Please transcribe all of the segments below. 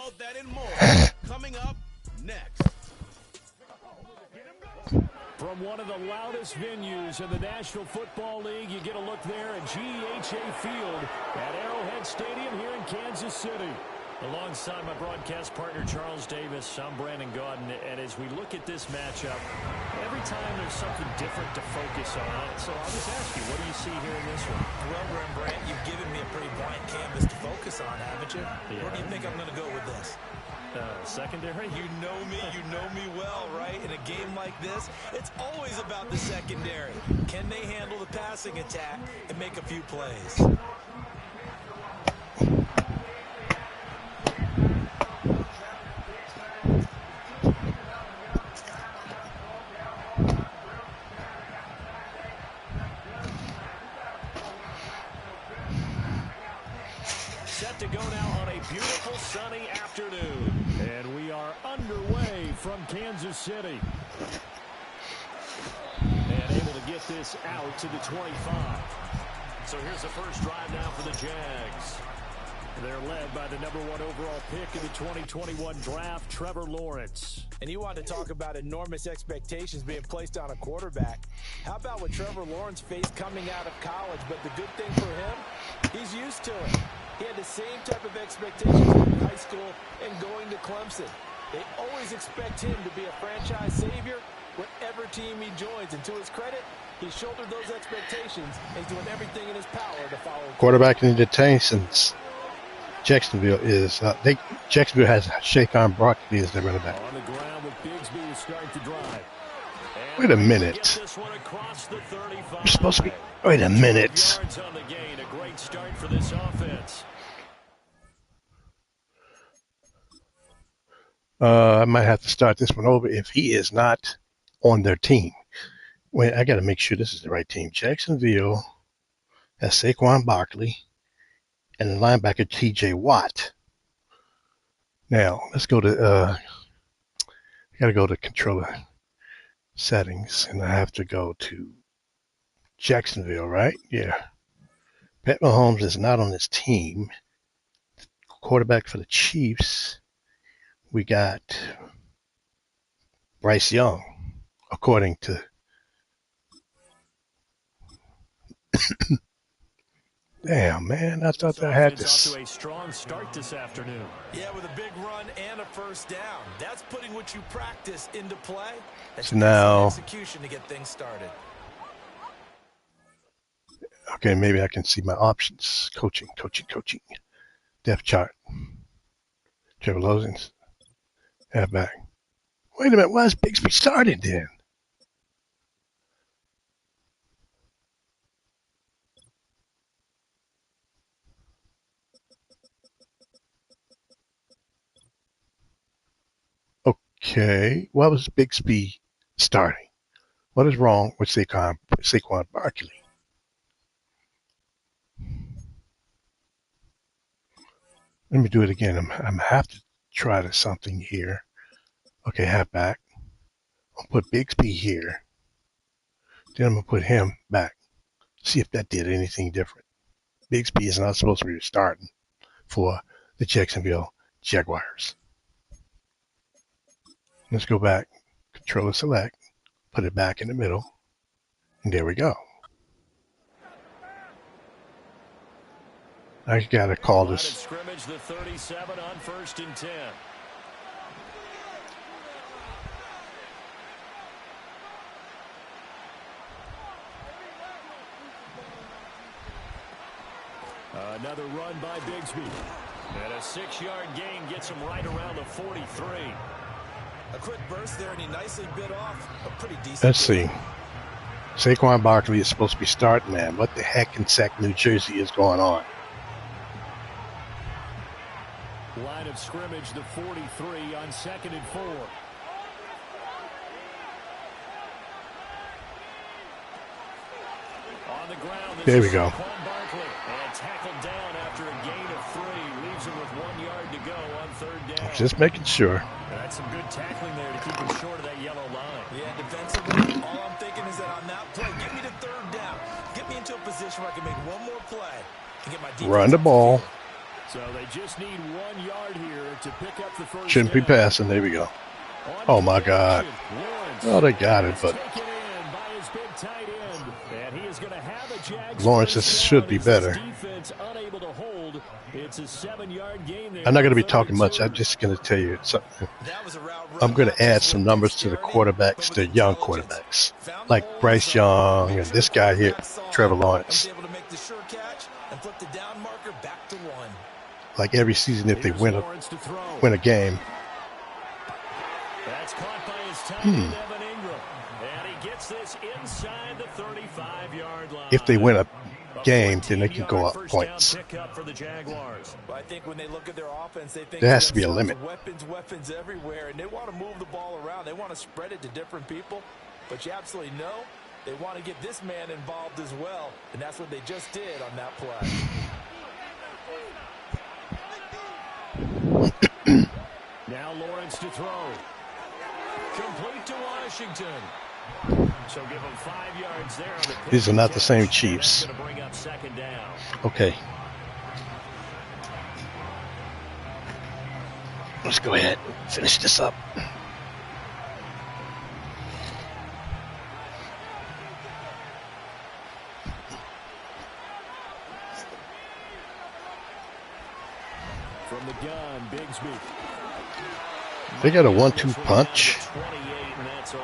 about that and more coming up next. From one of the loudest venues in the National Football League, you get a look there at GEHA Field at Arrowhead Stadium here in Kansas City. Alongside my broadcast partner, Charles Davis, I'm Brandon Gaudin, and as we look at this matchup, every time there's something different to focus on. So I'll just ask you, what do you see here in this one? Well, Brant, you've given me a pretty blank canvas to focus on, haven't you? Yeah. Where do you think I'm going to go with this? Secondary? You know me well, right? In a game like this, it's always about the secondary. Can they handle the passing attack and make a few plays? Set to go now on a beautiful sunny afternoon. And we are underway from Kansas City. And able to get this out to the 25. So here's the first drive now for the Jags. They're led by the #1 overall pick in the 2021 draft, Trevor Lawrence. And you want to talk about enormous expectations being placed on a quarterback. How about what Trevor Lawrence faced coming out of college? But the good thing for him, he's used to it. He had the same type of expectations in high school and going to Clemson. They always expect him to be a franchise savior whatever team he joins. And to his credit, he shouldered those expectations and he's doing everything in his power to follow. Quarterback in the detentions. Jacksonville is Jacksonville has Saquon Barkley as their running back. On the ground with Bigsby to start the drive. Wait a minute. You're supposed to be. Wait a minute. A great start for this offense. I might have to start this one over if he is not on their team. Wait, I got to make sure this is the right team. Jacksonville has Saquon Barkley and the linebacker T.J. Watt. Now, let's go to, I got to go to controller settings, and I have to go to Jacksonville, right? Yeah. Pat Mahomes is not on this team. Quarterback for the Chiefs, we got Bryce Young, according to damn, man, I thought I had this. Off to a strong start this afternoon. Yeah, with a big run and a first down. That's putting what you practice into play. That's so now execution to get things started. Okay, maybe I can see my options. Coaching. Depth chart. Trevor Lawrence. Halfback. Wait a minute, why is Bigsby started then? Okay, why was Bigsby starting? What is wrong with Saquon Barkley? Let me do it again. I'm have to try to something here. Okay, halfback. I'll put Bigsby here. Then I'm gonna put him back. See if that did anything different. Bigsby is not supposed to be starting for the Jacksonville Jaguars. Let's go back. Control select. Put it back in the middle. And there we go. I gotta call this. Scrimmage the 37 on 1st and 10. Another run by Bigsby. And a 6-yard gain gets him right around the 43. A quick burst there, and he nicely bit off a pretty decent. Let's see. Saquon Barkley is supposed to be starting, man. What the heck in Sac, New Jersey is going on? Line of scrimmage, the 43 on 2nd and 4. On the ground, there we go. Barkley, and tackled down after a gain of 3. Leaves him with 1 yard to go on 3rd down. Just making sure. That's some good tackling there to keep him short of that yellow line. Yeah, defensively, all I'm thinking is that on that play, get me to 3rd down. Get me into a position where I can make one more play and get my defense. Run the ball. So they just need 1 yard here to pick up the first Shouldn't be down. passing. There we go. Oh, my God. Oh, they got it, but Taken in by his big tight end. And he is going to have a Jags Lawrence first should down be as better. this defense unable to hold. It's a 7-yard gain there. I'm not going to be 3rd talking and much. 2. I'm just going to tell you something. That was a route I'm going not to add just some with numbers to the dexterity, quarterbacks, but the with young intelligence. quarterbacks, Found the like hole Bryce in zone, Young made and sure this the guy here, quarterback saw Trevor it, and was Lawrence. able to make the sure catch and flip the down marker back to 1. Like every season, if they Here's win Lawrence to throw. a game, That's caught by his tight end, Evan Ingram. And he gets this inside the 35-yard line. if they win a game, then they can go up points. Pickup for the Jaguars. Well, I think when they look at their offense, they think There has to be a themselves, limit. weapons everywhere, and they want to move the ball around. They want to spread it to different people, but you absolutely know they want to get this man involved as well, and that's what they just did on that play. Now Lawrence to throw. Complete to Washington. So give him 5 yards there. On the These are not the same catch. Chiefs. That's going to bring up 2nd down. Okay. Let's go ahead and finish this up. From the gun, Bigsby. They got a 1-2 punch. 28, and that's all.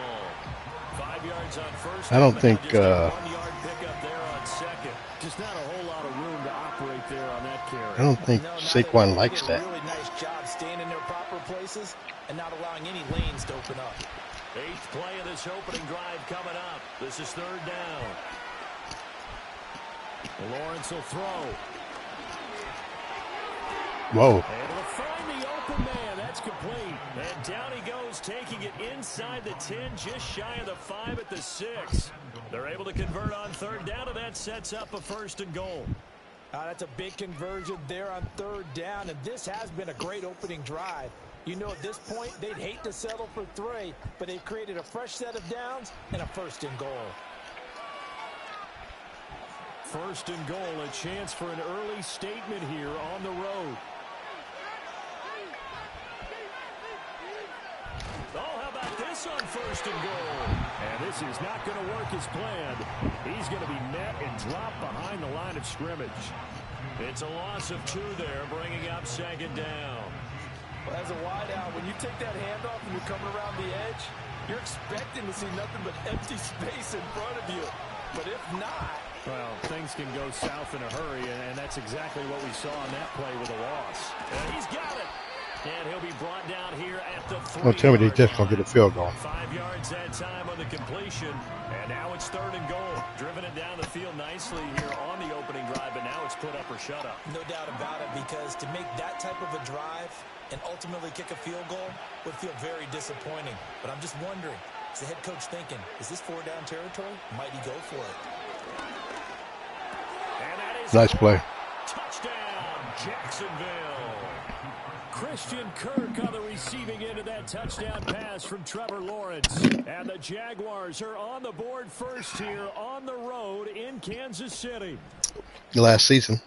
5 yards on first. I don't think, Just a 1-yard pickup there on second. Just not a whole lot of room to operate there on that carry. I don't think Saquon likes Did a that. really nice job staying in their proper places and not allowing any lanes to open up. 8th play of this opening drive coming up. This is 3rd down. Lawrence will throw. Whoa. Able to find the open man. That's complete. And down he goes, taking it inside the 10, just shy of the 5 at the 6. They're able to convert on 3rd down, and that sets up a 1st and goal. That's a big conversion there on 3rd down, and this has been a great opening drive. You know, at this point, they'd hate to settle for 3, but they've created a fresh set of downs and a 1st and goal. 1st and goal, a chance for an early statement here on the road. Oh, how about this on 1st and goal? And this is not going to work as planned. He's going to be met and dropped behind the line of scrimmage. It's a loss of 2 there, bringing up 2nd down. Well, as a wideout, when you take that handoff and you're coming around the edge, you're expecting to see nothing but empty space in front of you. But if not... Well, things can go south in a hurry, and that's exactly what we saw on that play with a loss. And he's got it. And he'll be brought down here at the 3. Don't tell me they just going to get a field goal. 5 yards that time on the completion. And now it's 3rd and goal. Driven it down the field nicely here on the opening drive, but now it's put up or shut up. No doubt about it, because to make that type of a drive and ultimately kick a field goal would feel very disappointing. But I'm just wondering, is the head coach thinking, is this 4-down territory? Might he go for it? And that is Nice play. touchdown, Jacksonville. Christian Kirk on the receiving end of that touchdown pass from Trevor Lawrence. And the Jaguars are on the board first here on the road in Kansas City. Last season,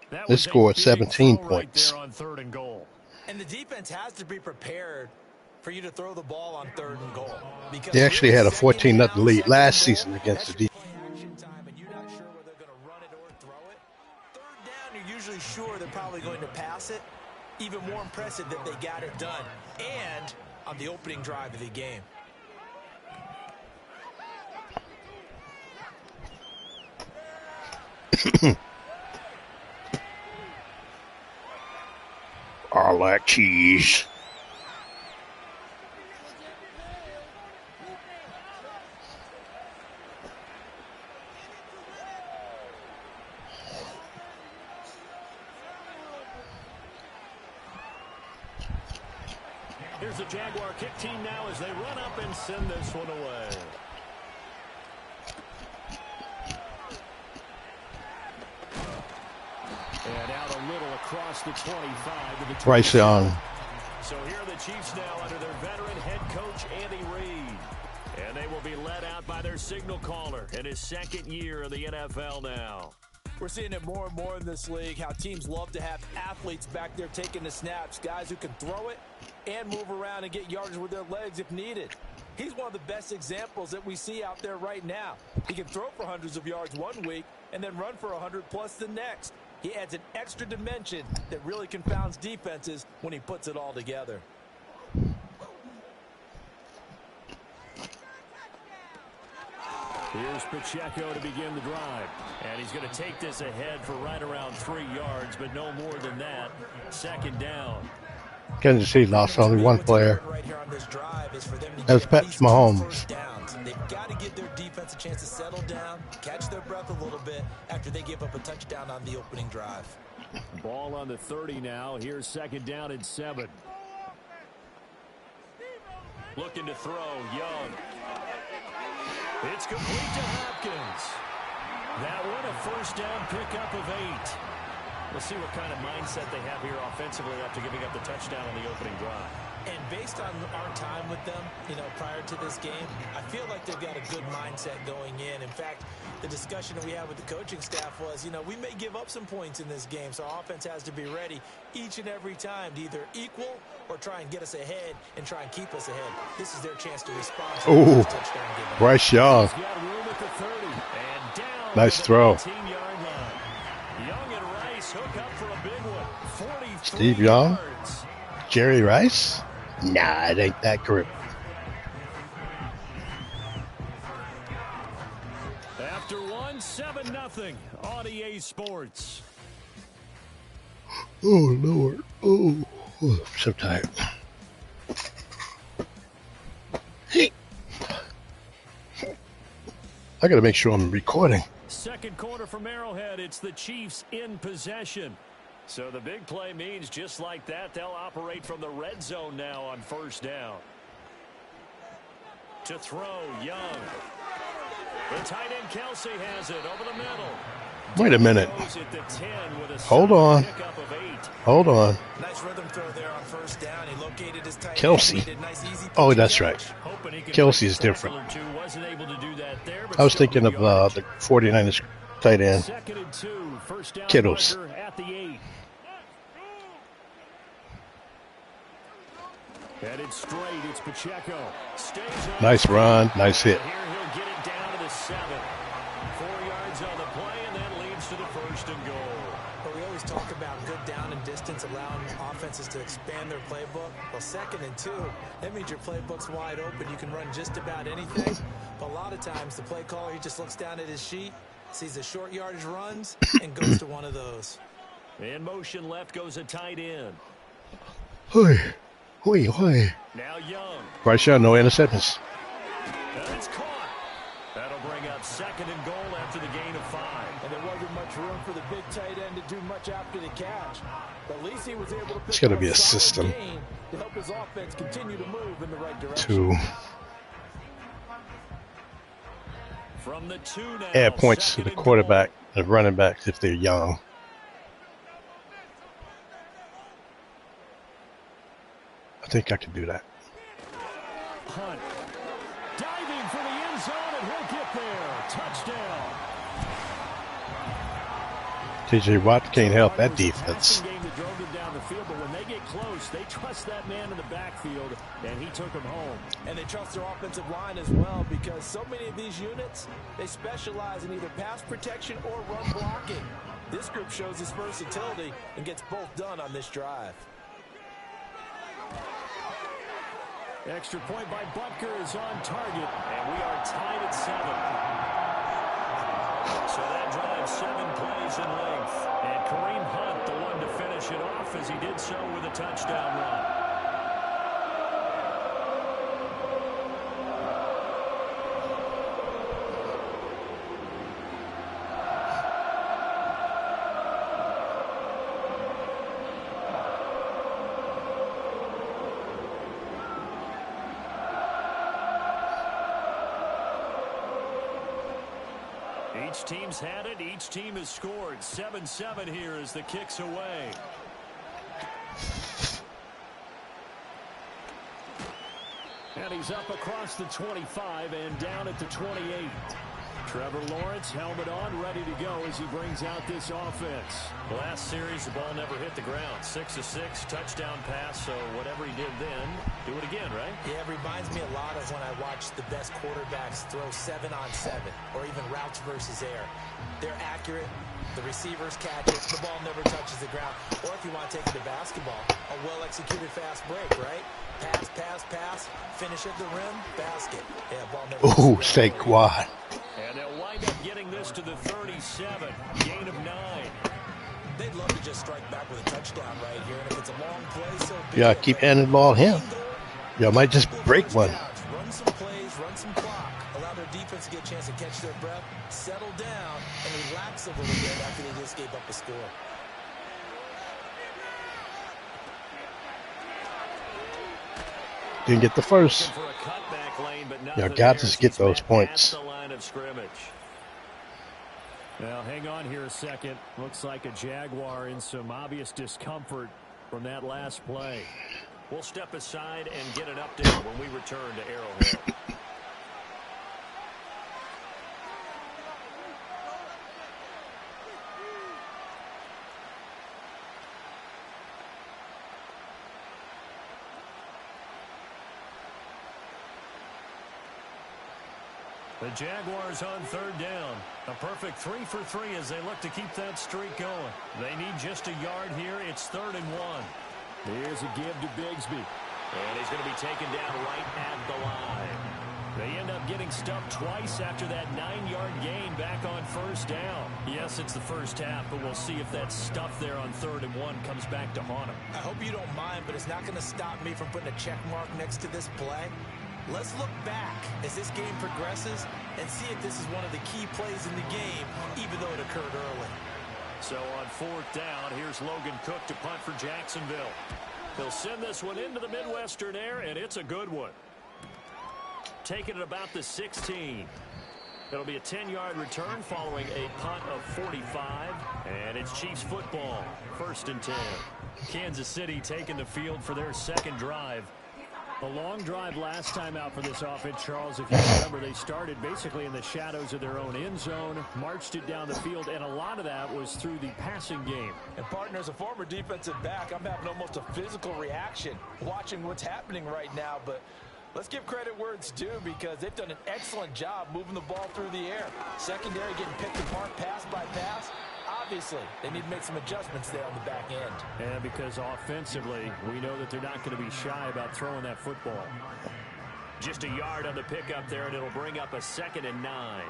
That they was a scored big 17 throw points. Right there on 3rd and goal. And the defense has to be prepared for you to throw the ball on 3rd and goal. Because They actually had a 14-0 14-0 lead last season against the defense. action time, and you're not sure whether they're going to run it or throw it. 3rd down, you're usually sure they're probably going to pass it. Even more impressive that they got it done, and on the opening drive of the game. I like cheese. Here's the Jaguar kick team now as they run up and send this one away. And out a little across the 25 to the Bryce Young. So here are the Chiefs now under their veteran head coach, Andy Reid. And they will be led out by their signal caller in his 2nd year in the NFL now. We're seeing it more and more in this league, how teams love to have athletes back there taking the snaps, guys who can throw it and move around and get yardage with their legs if needed. He's one of the best examples that we see out there right now. He can throw for hundreds of yards one week and then run for 100+ the next. He adds an extra dimension that really confounds defenses when he puts it all together. Here's Pacheco to begin the drive. And he's going to take this ahead for right around 3 yards, but no more than that. Second down. Kansas City lost only one player. That's Patrick Mahomes. They've got to give their defense a chance to settle down, catch their breath a little bit after they give up a touchdown on the opening drive. Ball on the 30 now. Here's second down and 7. Looking to throw, Young. It's complete to Hopkins. That one a first down pickup of 8. We'll see what kind of mindset they have here offensively after giving up the touchdown on the opening drive. And based on our time with them, prior to this game, I feel like they've got a good mindset going in. In fact, the discussion that we had with the coaching staff was, we may give up some points in this game, so our offense has to be ready each and every time to either equal or try and get us ahead and try and keep us ahead. This is their chance to respond. Oh, Bryce Young. Nice throw. Young and Rice hook up for a big one. Steve Young? Jerry Rice? Nah, it ain't that grip. After 7-0 on EA Sports. Oh, Lord. Oh, I'm so tired. I got to make sure I'm recording. Second quarter from Arrowhead. It's the Chiefs in possession. So the big play means just like that, they'll operate from the red zone now on first down. To throw, Young. The tight end Kelsey has it over the middle. Wait a minute. Hold on. Hold on. Nice rhythm throw there on first down. He located his tight end. Kelsey. Oh, that's right. Kelsey is different. I was thinking of the 49ers tight end. Kittles. Headed straight, it's Pacheco. Nice run, nice hit. Here he'll get it down to the 7. 4 yards on the play, and that leads to the first and goal. But we always talk about good down and distance, allowing offenses to expand their playbook. Well, 2nd and 2, that means your playbook's wide open. You can run just about anything. But a lot of times, the play caller, he just looks down at his sheet, sees the short yardage runs, and goes to one of those. In motion left goes a tight end. Hoi. Now Young. Bryce Young, no interceptions. And it's caught. That'll bring up 2nd and goal after the gain of 5. And there wasn't much room for the big tight end to do much after the catch. But at least he was able to it's got to be a system to help his offense continue to move in the right direction. to From the 2 now, add points to the quarterback and running backs if they're young. I think I can do that. Hunt. Diving for the end zone, and he'll get there. Touchdown. T.J. Watt can't help that defense. Game that drove them down the field, but when they get close, they trust that man in the backfield, and he took him home. And they trust their offensive line as well, because so many of these units, they specialize in either pass protection or run blocking. This group shows its versatility and gets both done on this drive. Extra point by Butker is on target, and we are tied at 7. So that drives 7 plays in length. And Kareem Hunt, the one to finish it off, as he did so with a touchdown run. Each team's had it. Each team has scored. 7-7 here as the kick's away. And he's up across the 25 and down at the 28. Trevor Lawrence, helmet on, ready to go as he brings out this offense. Last series, the ball never hit the ground. 6 of 6, touchdown pass, so whatever he did then, do it again, right? Yeah, it reminds me a lot of when I watch the best quarterbacks throw 7-on-7 or even routes versus air. They're accurate. The receivers catch it. The ball never touches the ground. Or if you want to take it to basketball, a well-executed fast break, right? Pass, pass, pass. Finish at the rim. Basket. Yeah, ball never touches the Ooh, ground. Saquon. And they'll wind up getting this to the 37. Gain of 9. They'd love to just strike back with a touchdown right here. And if it's a long play, so be Yeah, it. keep handing the ball to him. Y'all might just break one. Run some plays, run some clock. Allow their defense to get a chance to catch their breath, settle down, and relax a little bit after they just gave up a score. Didn't get the first. For a cutback lane, but Y'all nothing got there to get as he's those met points. at the line of scrimmage. Now, hang on here a second. Looks like a Jaguar in some obvious discomfort from that last play. We'll step aside and get an update when we return to Arrowhead. The Jaguars on third down. A perfect 3 for 3 as they look to keep that streak going. They need just a yard here. It's 3rd and 1. Here's a give to Bigsby. And he's going to be taken down right at the line. They end up getting stuffed twice after that 9-yard gain back on first down. Yes, it's the first half, but we'll see if that stuff there on 3rd and 1 comes back to haunt them. I hope you don't mind, but it's not going to stop me from putting a check mark next to this play. Let's look back as this game progresses and see if this is one of the key plays in the game, even though it occurred early. So on 4th down, here's Logan Cook to punt for Jacksonville. He'll send this one into the Midwestern air, and it's a good one. Taking it about the 16. It'll be a 10-yard return following a punt of 45. And it's Chiefs football, 1st and 10. Kansas City taking the field for their second drive. The long drive last time out for this offense, Charles, if you remember, they started basically in the shadows of their own end zone, marched it down the field, and a lot of that was through the passing game. And partner, as a former defensive back, I'm having almost a physical reaction watching what's happening right now, but let's give credit where it's due because they've done an excellent job moving the ball through the air. Secondary getting picked apart pass by pass. Obviously, they need to make some adjustments there on the back end. And because offensively, we know that they're not going to be shy about throwing that football. Just a yard on the pickup there, and it'll bring up a 2nd and 9.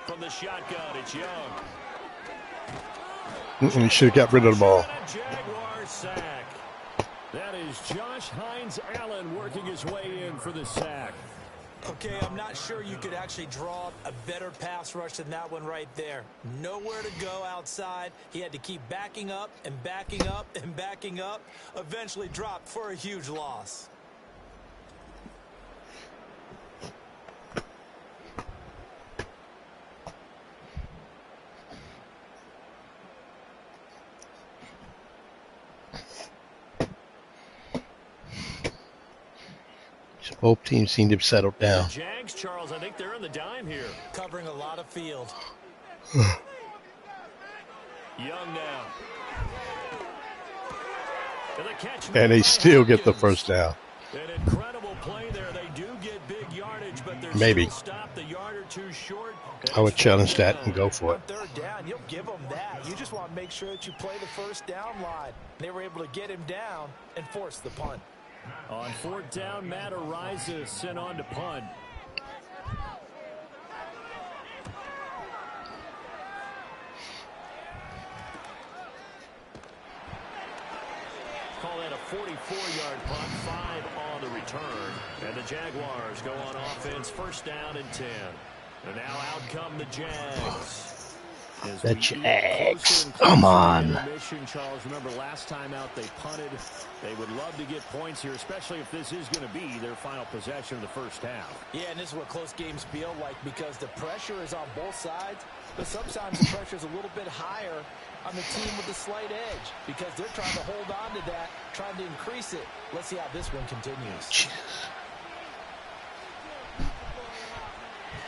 From the shotgun, it's Young. You should have got rid of the ball. Jaguar sack. That is Josh Hines-Allen working his way in for the sack. Okay, I'm not sure you could actually draw a better pass rush than that one right there. Nowhere to go outside. He had to keep backing up and backing up and backing up. Eventually dropped for a huge loss. Both teams seem to have settled down. Jags, Charles, I think they're in the dime here. Covering a lot of field. Young now. And, the catch And they still get the first down. An incredible play there. They do get big yardage, but they're Maybe. still stopped the yard or two short. I would challenge that and go for it. On 3rd down, you'll give them that. You just want to make sure that you play the first down line. They were able to get him down and force the punt. On 4th down, Matt Ariza sent on to punt. Call that a 44-yard punt, 5 on the return. And the Jaguars go on offense, 1st down and 10. And now out come the Jags. The Jags. Come on. Charles, remember last time out they punted. They would love to get points here, especially if this is going to be their final possession of the first half. Yeah, and this is what close games feel like because the pressure is on both sides, but sometimes the pressure is a little bit higher on the team with the slight edge because they're trying to hold on to that, trying to increase it. Let's see how this one continues. Jeez.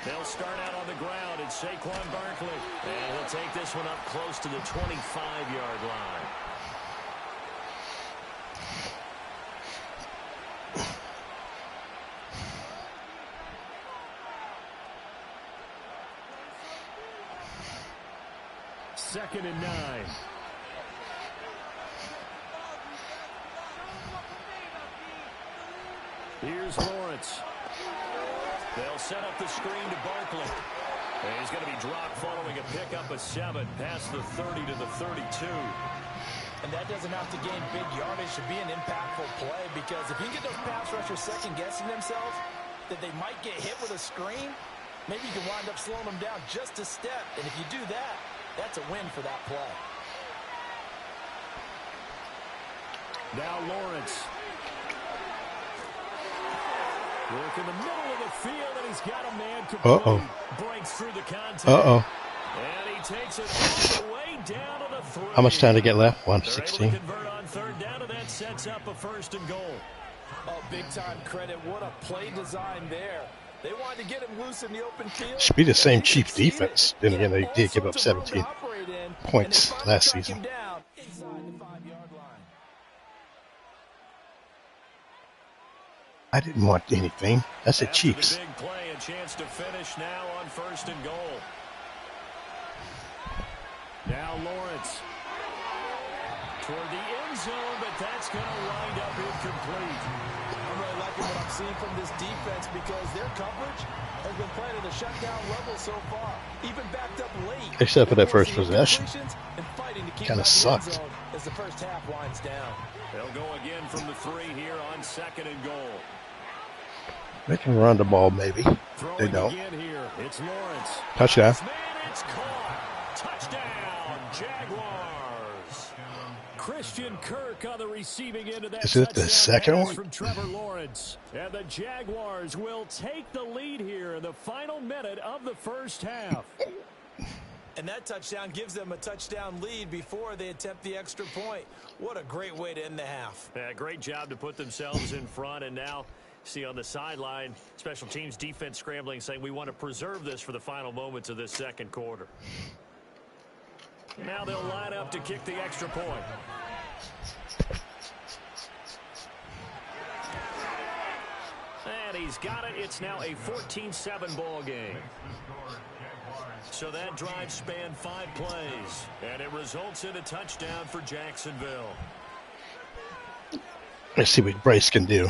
They'll start out on the ground. It's Saquon Barkley. And he'll take this one up close to the 25-yard line. Second and 9. Here's Lawrence. They'll set up the screen to Barkley. And he's going to be dropped following a pickup of 7 past the 30 to the 32. And that doesn't have to gain big yardage to be an impactful play because if you can get those pass rushers second-guessing themselves that they might get hit with a screen, maybe you can wind up slowing them down just a step. And if you do that, that's a win for that play. Now Lawrence. Work in the middle of the field, and he's got a man complete. Breaks through the contact. And he takes it all the way down to the 3. How much time to get left? They're 1:16. able to convert on third down, and that sets up a 1st and goal. Oh, big-time credit. What a play design there. They wanted to get him loose in the open field. Should be the same Chiefs defense. Then again, they did give up 17 points last season. I didn't want anything. That's the Chiefs. Big play, a chance to finish now on 1st and goal. Now Lawrence toward the end zone, but that's going to wind up incomplete. I'm really liking what I'm seeing from this defense because their coverage has been playing at a shutdown level so far, even backed up late. Except for that first possession. Kind of sucked. As the first half winds down. They'll go again from the 3 here on 2nd and goal. They can run the ball, maybe. They don't. Here. It's Lawrence. Touchdown. It's caught. Touchdown, Jaguars. Christian Kirk on the receiving end of that. Is it the second one? From Trevor Lawrence. And the Jaguars will take the lead here in the final minute of the first half. And that touchdown gives them a touchdown lead before they attempt the extra point. What a great way to end the half. Yeah, great job to put themselves in front. And now, see on the sideline, special teams defense scrambling, saying we want to preserve this for the final moments of this second quarter. Now they'll line up to kick the extra point. And he's got it. It's now a 14-7 ball game. So that drive spanned 5 plays, and it results in a touchdown for Jacksonville. Let's see what Bryce can do.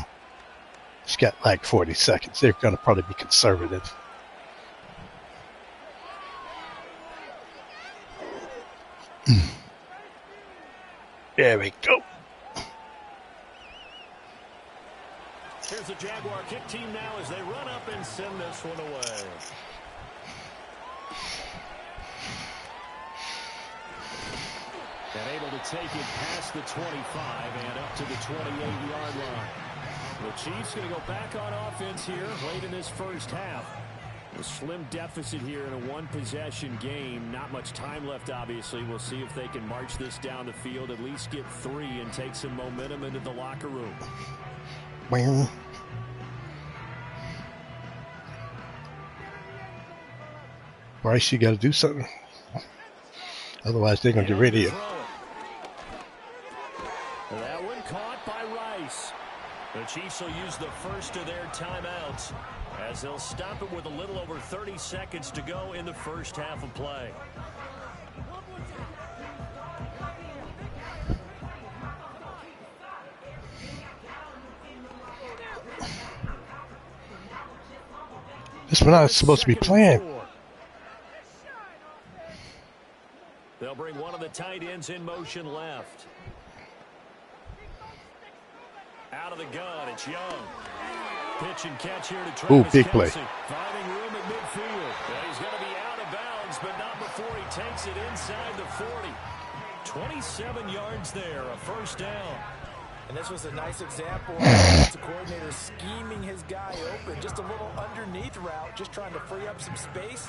He's got like 40 seconds. They're going to probably be conservative. There we go. Here's the Jaguar kick team now as they run up and send this one away. And able to take it past the 25 and up to the 28-yard line. The Chiefs going to go back on offense here late in this first half. A slim deficit here in a one-possession game. Not much time left, obviously. We'll see if they can march this down the field, at least get 3 and take some momentum into the locker room. Well, Bryce, you got to do something. Otherwise, they're going to get rid of you. That one caught by Rice. The Chiefs will use the first of their timeouts as they'll stop it with a little over 30 seconds to go in the first half of play. This one not supposed to be playing. They'll bring one of the tight ends in motion left. Out of the gun, it's Young. Pitch and catch here to Travis Ooh, big play. Finding room at midfield. And he's going to be out of bounds, but not before before he takes it inside the 40. 27 yards there, a first down. And this was a nice example of the defensive coordinator scheming his guy open. Just a little underneath route, just trying to free up some space,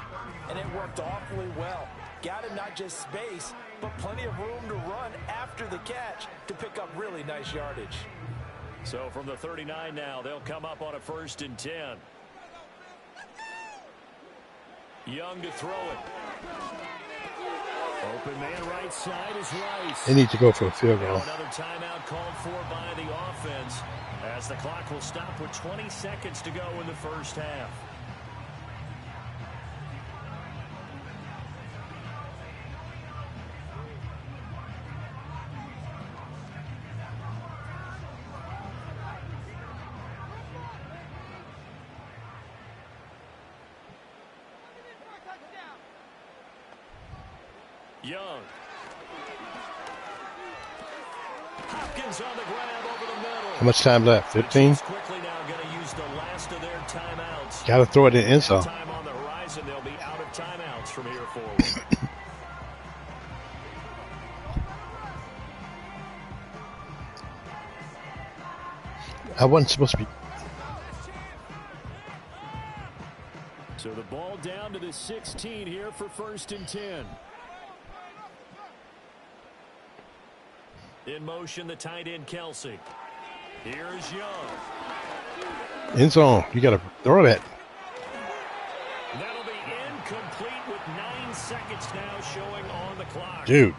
and it worked awfully well. Got him not just space, but plenty of room to run after the catch to pick up really nice yardage. So from the 39 now, they'll come up on a 1st and 10. Young to throw it. Open man right side is Rice. They need to go for a field goal. Another timeout called for by the offense as the clock will stop with 20 seconds to go in the first half. Young. Hopkins on the grab over the middle. How much time left? 15? Quickly now going to use the last of their timeouts. Got to throw it in the end zone. Time on the horizon, they'll be out of timeouts from here forward. I wasn't supposed to be. So the ball down to the 16 here for 1st and 10. In motion, the tight end, Kelsey. Here's Young. End zone. You got to throw that. That'll be incomplete with 9 seconds now showing on the clock. Dude.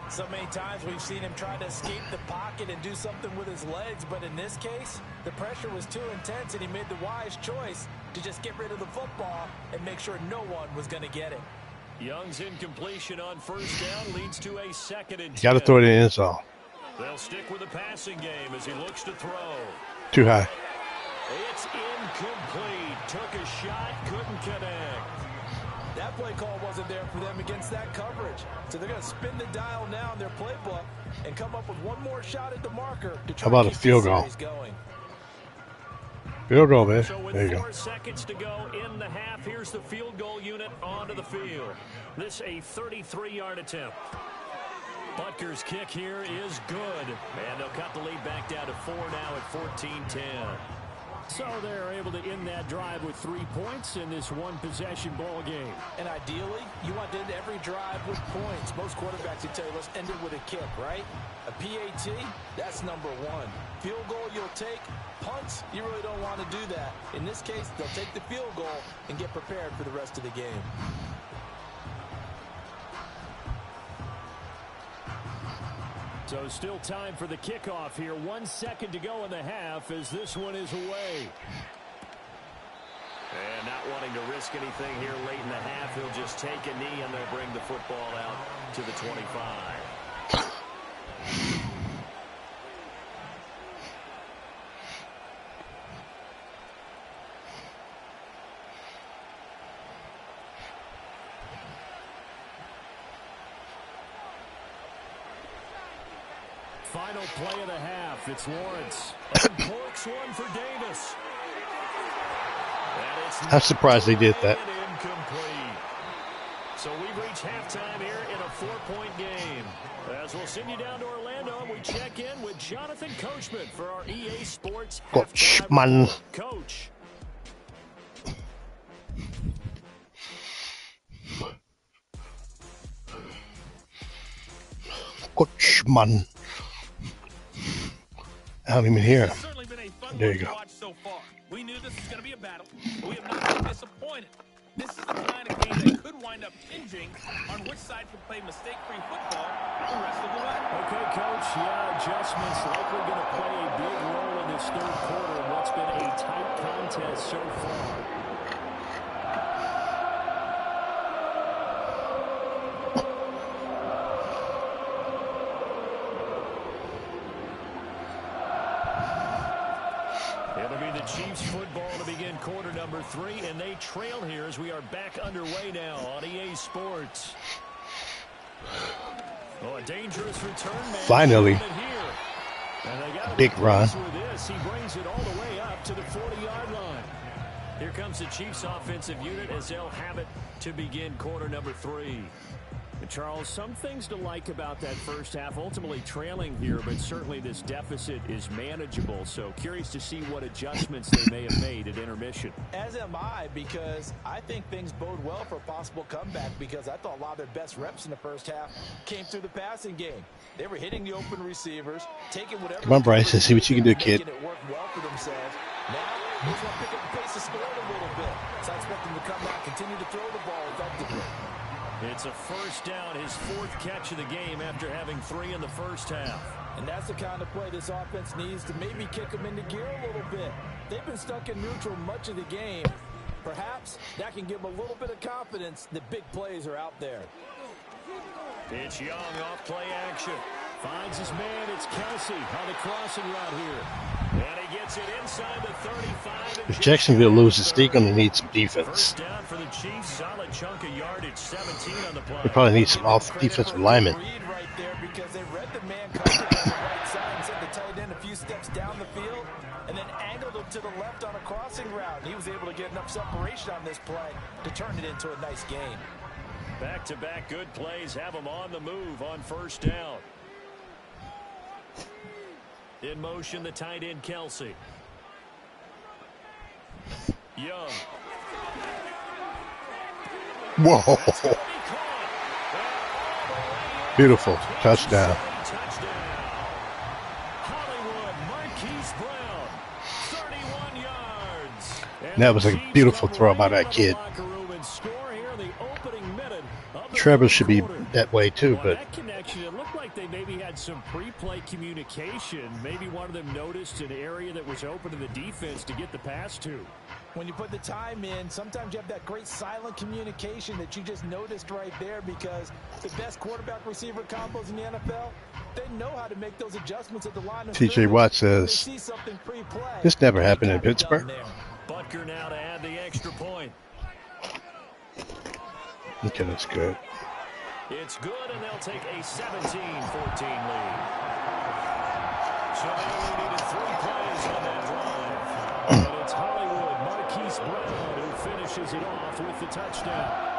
So many times we've seen him try to escape the pocket and do something with his legs, but in this case, the pressure was too intense and he made the wise choice to just get rid of the football and make sure no one was going to get it. Young's incompletion on 1st down leads to a 2nd and 10. You got to throw it in the end zone. They'll stick with the passing game as he looks to throw. Too high. It's incomplete. Took a shot, couldn't connect. That play call wasn't there for them against that coverage. So they're going to spin the dial now in their playbook and come up with one more shot at the marker to try. How about to a keep field this goal? series going. Field goal, man. So with There you go. 4 seconds to go in the half, here's the field goal unit onto the field. This a 33-yard attempt. Butker's kick here is good. And they'll cut the lead back down to 4 now at 14-10. So they're able to end that drive with 3 points in this one-possession ball game. And ideally, you want to end every drive with points. Most quarterbacks will tell you, let's end it with a kick, right? A PAT, that's number 1. Field goal you'll take. Punts, you really don't want to do that. In this case, they'll take the field goal and get prepared for the rest of the game. So still time for the kickoff here. 1 second to go in the half as this one is away. And not wanting to risk anything here late in the half, he'll just take a knee and they'll bring the football out to the 25. Final play of the half. It's Lawrence. Uncorks one for Davis. I'm surprised they did that. Incomplete. So we've reached halftime here in a 4-point game. As we'll send you down to Orlando, we check in with Jonathan Coachman for our EA Sports Coachman. Coach. Coachman. I don't even hear him. It's certainly been a fun There one you to go. watch so far. We knew this was going to be a battle, but we have not been disappointed. This is the kind of game that could wind up hinging on which side can play mistake-free football the rest of the way. Okay, Coach. Yeah, adjustments likely going to play a big role in this third quarter in what's been a tight contest so far. It'll be the Chiefs football to begin quarter number 3, and they trail here as we are back underway now on EA Sports. Oh, a dangerous return, man. Finally. And they got Big run. with this. He brings it all the way up to the 40-yard line. Here comes the Chiefs offensive unit as they'll have it to begin quarter number 3. Charles, some things to like about that first half. Ultimately trailing here, but certainly this deficit is manageable. So curious to see what adjustments they may have made at intermission. As am I, because I think things bode well for a possible comeback, because I thought a lot of their best reps in the first half came through the passing game. They were hitting the open receivers, taking whatever. Come on, Bryce, let's see what you can do, kid. Making it work well for themselves. Now, they just want to pick up the pace of scoring a little bit. So I expect them to come back, continue to throw the ball effectively. It's a first down, his 4th catch of the game after having 3 in the first half. And that's the kind of play this offense needs to maybe kick them into gear a little bit. They've been stuck in neutral much of the game. Perhaps that can give them a little bit of confidence that big plays are out there. It's Young off play action. Finds his man. It's Kelsey on the crossing route here. And he gets it inside the 35. If Jacksonville loses, they're going to need some defense. First down for the Chiefs. Solid chunk of yardage. 17 on the play. They probably need some defensive linemen. Right there, because they read the man coverage on the right side and sent the tight end a few steps down the field and then angled him to the left on a crossing route. He was able to get enough separation on this play to turn it into a nice game. Back-to-back good plays have them on the move on first down. In motion, the tight end, Kelsey. Young. Whoa. Beautiful. Touchdown. Hollywood, Marquise Brown, 31 yards. And that was a beautiful throw by that kid. Trevor should be that way too, but that connection, it looked like they maybe had some pre-play communication. Maybe one of them noticed an area that was open to the defense to get the pass to. When you put the time in, sometimes you have that great silent communication that you just noticed right there, because the best quarterback receiver combos in the NFL, they know how to make those adjustments at the line of TJ Watt says, this never happened in Pittsburgh. Butker now to add the extra point. Okay, that's good. It's good, and they'll take a 17-14 lead. So they only needed 3 plays on that drive. And it's Hollywood, Marquise Brown, who finishes it off with the touchdown.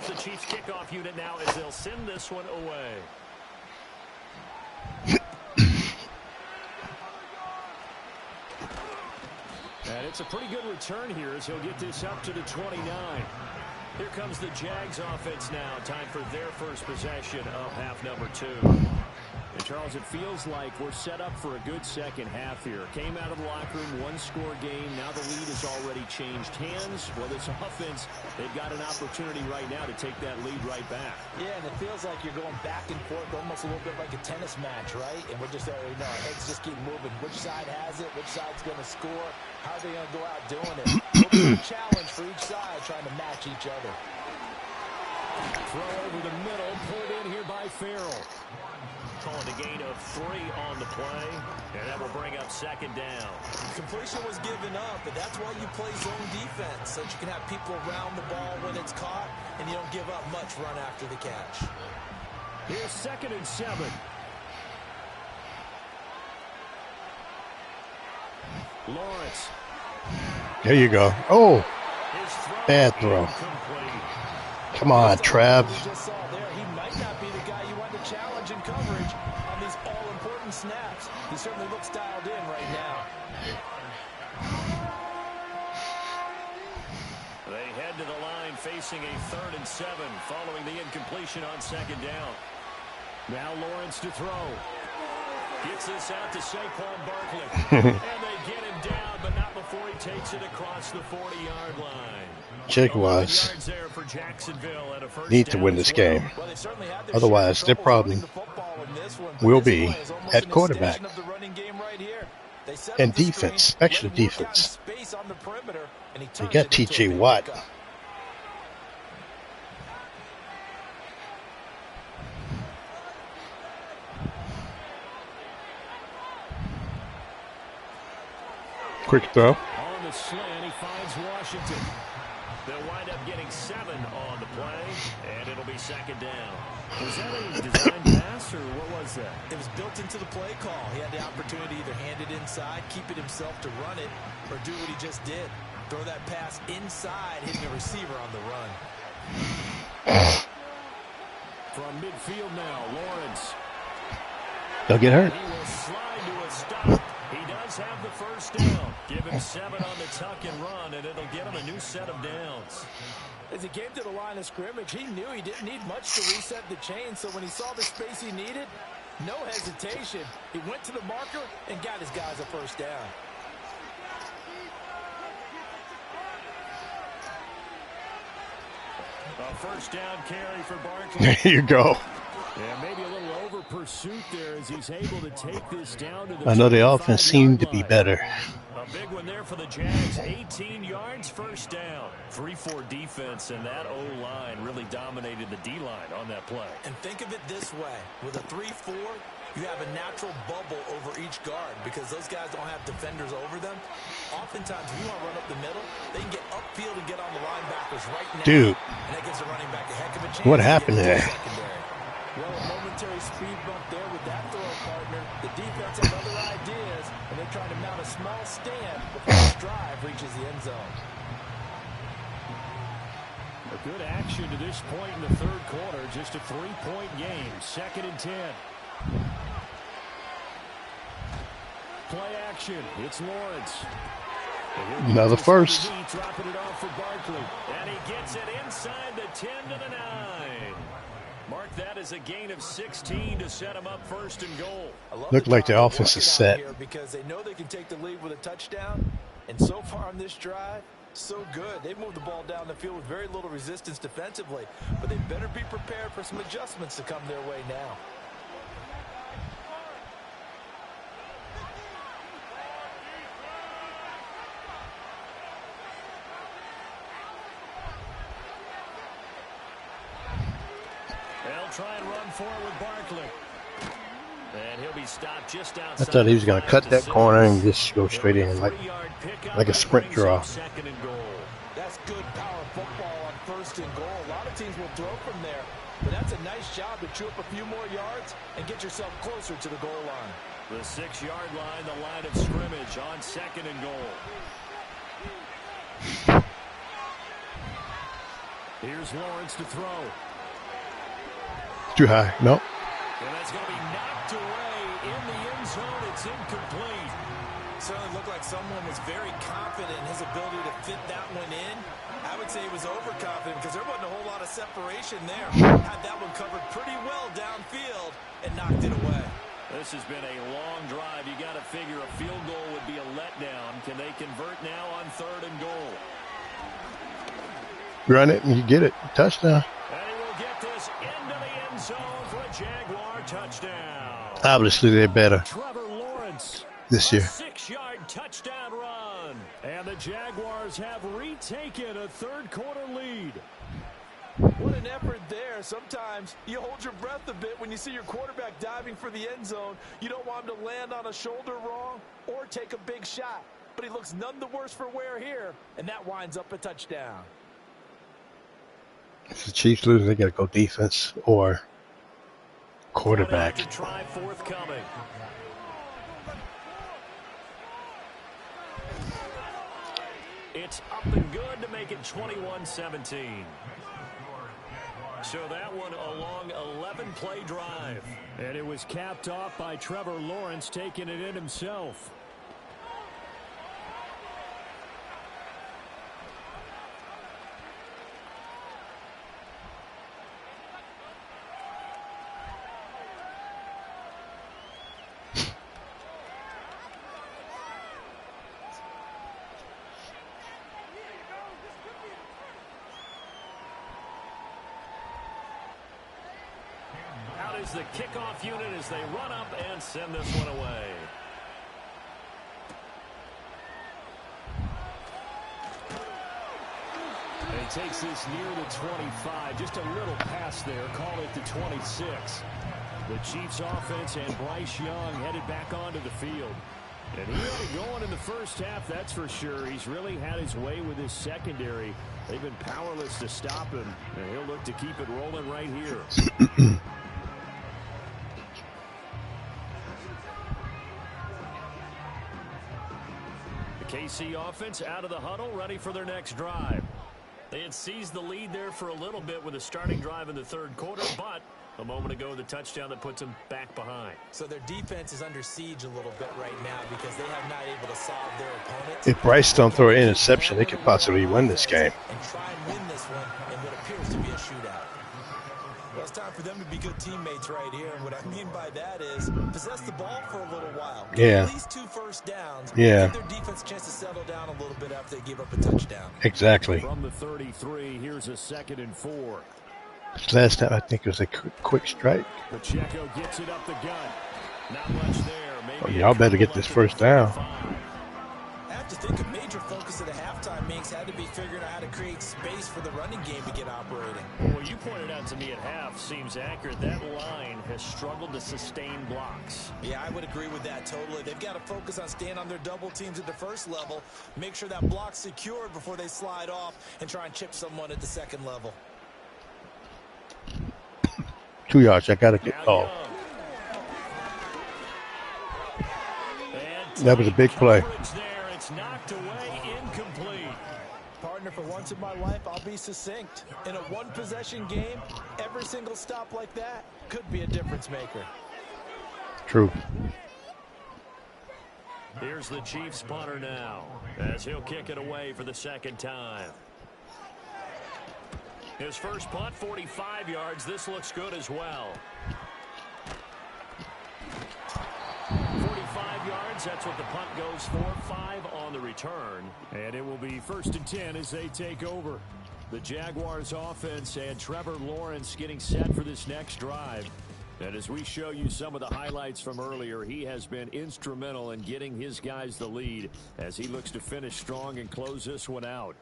The Chiefs kickoff unit now as they'll send this one away. And it's a pretty good return here as he'll get this up to the 29. Here comes the Jags offense now. Time for their first possession of half number 2. And Charles, it feels like we're set up for a good second half here. Came out of the locker room, 1-score game. Now the lead has already changed hands. Well, this offense, they've got an opportunity right now to take that lead right back. Yeah, and it feels like you're going back and forth, almost a little bit like a tennis match, right? And we're just, our heads just keep moving. Which side has it? Which side's going to score? How are they going to go out doing it? A challenge for each side, trying to match each other. Throw over the middle, pulled in here by Farrell. Calling a gain of 3 on the play, and that will bring up second down. Completion was given up, but that's why you play zone defense, so that you can have people around the ball when it's caught, and you don't give up much run after the catch. Here's 2nd and 7. Lawrence. There you go. Oh, bad throw. Come on, Trav. He might not be the guy you want to challenge in coverage on these all-important snaps. He certainly looks dialed in right now. They head to the line facing a 3rd and 7 following the incompletion on 2nd down. Now Lawrence to throw. Gets this out to Saquon Barkley. And they get him down, but not before he takes it across the 40-yard line. Jaguars need to win this game. Otherwise, their problem will be at quarterback and defense, especially defense. They got TJ Watt. Quick throw. On the slant, he finds Washington. They'll wind up getting 7 on the play, and it'll be second down. Was that a design pass, or what was that? It was built into the play call. He had the opportunity to either hand it inside, keep it himself to run it, or do what he just did. Throw that pass inside, hitting a receiver on the run. From midfield now, Lawrence. They'll get hurt. He will slide to a stop. He does have the first down. Give him 7 on the tuck and run, and it'll get him a new set of downs. As he came to the line of scrimmage, he knew he didn't need much to reset the chain, so when he saw the space he needed, no hesitation. He went to the marker and got his guys a first down. A first down carry for Barkley. There you go. Yeah, maybe a little over pursuit there as he's able to take this down to the I know the offense seemed to be better. A big one there for the Jags. 18 yards, first down. 3-4 defense, and that O-line really dominated the D-line on that play. And think of it this way. With a 3-4, you have a natural bubble over each guard because those guys don't have defenders over them. Oftentimes, we want to run up the middle. They can get upfield and get on the linebackers right now. Dude. And that gives the running back a heck of a chance. What happened there? Well, a momentary speed bump there with that throw, partner. The defense had other ideas, and they're trying to mount a small stand before this drive reaches the end zone. A good action to this point in the third quarter. Just a 3-point game. 2nd and 10. Play action. It's Lawrence. Another first. Dropping it off for Barkley. And he gets it inside the 10 to the 9. Mark that as a gain of 16 to set him up 1st and goal. Looked like the offense is set. Because they know they can take the lead with a touchdown. And so far on this drive, so good. They've moved the ball down the field with very little resistance defensively. But they better be prepared for some adjustments to come their way now. Try and run forward with Barkley. And he'll be stopped just outside. I thought he was going to cut that corner and just go straight in like a sprint draw. Second and goal. That's good power football on 1st and goal. A lot of teams will throw from there, but that's a nice job to chew up a few more yards and get yourself closer to the goal line. The 6-yard line, the line of scrimmage on 2nd and goal. Here's Lawrence to throw. Too high. Nope. And that's going to be knocked away in the end zone. It's incomplete. Certainly looked like someone was very confident in his ability to fit that one in. I would say he was overconfident because there wasn't a whole lot of separation there. Had that one covered pretty well downfield and knocked it away. This has been a long drive. You got to figure a field goal would be a letdown. Can they convert now on 3rd and goal? Run it and you get it. Touchdown. And he will get this into the end zone for a Jaguar touchdown. Obviously, they're better Trevor Lawrence this year. 6-yard touchdown run. And the Jaguars have retaken a third quarter lead. What an effort there. Sometimes you hold your breath a bit when you see your quarterback diving for the end zone. You don't want him to land on a shoulder wrong or take a big shot. But he looks none the worse for wear here, and that winds up a touchdown. If the Chiefs lose, they got to go defense or quarterback. To try forthcoming. It's up and good to make it 21-17. So that one a long 11-play drive. And it was capped off by Trevor Lawrence taking it in himself. Is the kickoff unit as they run up and send this one away. And he takes this near the 25. Just a little pass there. Call it the 26. The Chiefs offense and Bryce Young headed back onto the field. And he had it going in the first half, that's for sure. He's really had his way with his secondary. They've been powerless to stop him, and he'll look to keep it rolling right here. The KC offense out of the huddle, ready for their next drive. They had seized the lead there for a little bit with a starting drive in the third quarter, but a moment ago, the touchdown that puts them back behind. So their defense is under siege a little bit right now because they have not able to solve their opponents. If Bryce don't throw an interception, they could possibly win this game. And try and win this one in what appears to be a shootout. Well, it's time for them to be good teammates right here. And what I mean by that is possess the ball for a little while. Yeah. At least 2 first downs. Yeah. Give their defense a chance to settle down a little bit after they give up a touchdown. Exactly. From the 33, here's a 2nd and 4. Last time, I think it was a quick strike. Pacheco gets it up the gut. Not much there. Maybe Y'all better get this first down. I have to think a major focus of the halftime meetings had to be figuring out how to create space for the running game to get operating. Well, you pointed out to me at half seems accurate. That line has struggled to sustain blocks. Yeah, I would agree with that totally. They've got to focus on staying on their double teams at the first level, make sure that block's secured before they slide off, and try and chip someone at the second level. 2 yards. I got to get. Oh. That was a big play. It's knocked away, incomplete. Partner, for once in my life, I'll be succinct. In a one-possession game, every single stop like that could be a difference maker. True. Here's the Chiefs punter now, as he'll kick it away for the second time. His first punt, 45 yards. This looks good as well. 45 yards, that's what the punt goes for. 5 on the return. And it will be 1st and 10 as they take over. The Jaguars offense and Trevor Lawrence getting set for this next drive. And as we show you some of the highlights from earlier, he has been instrumental in getting his guys the lead as he looks to finish strong and close this one out.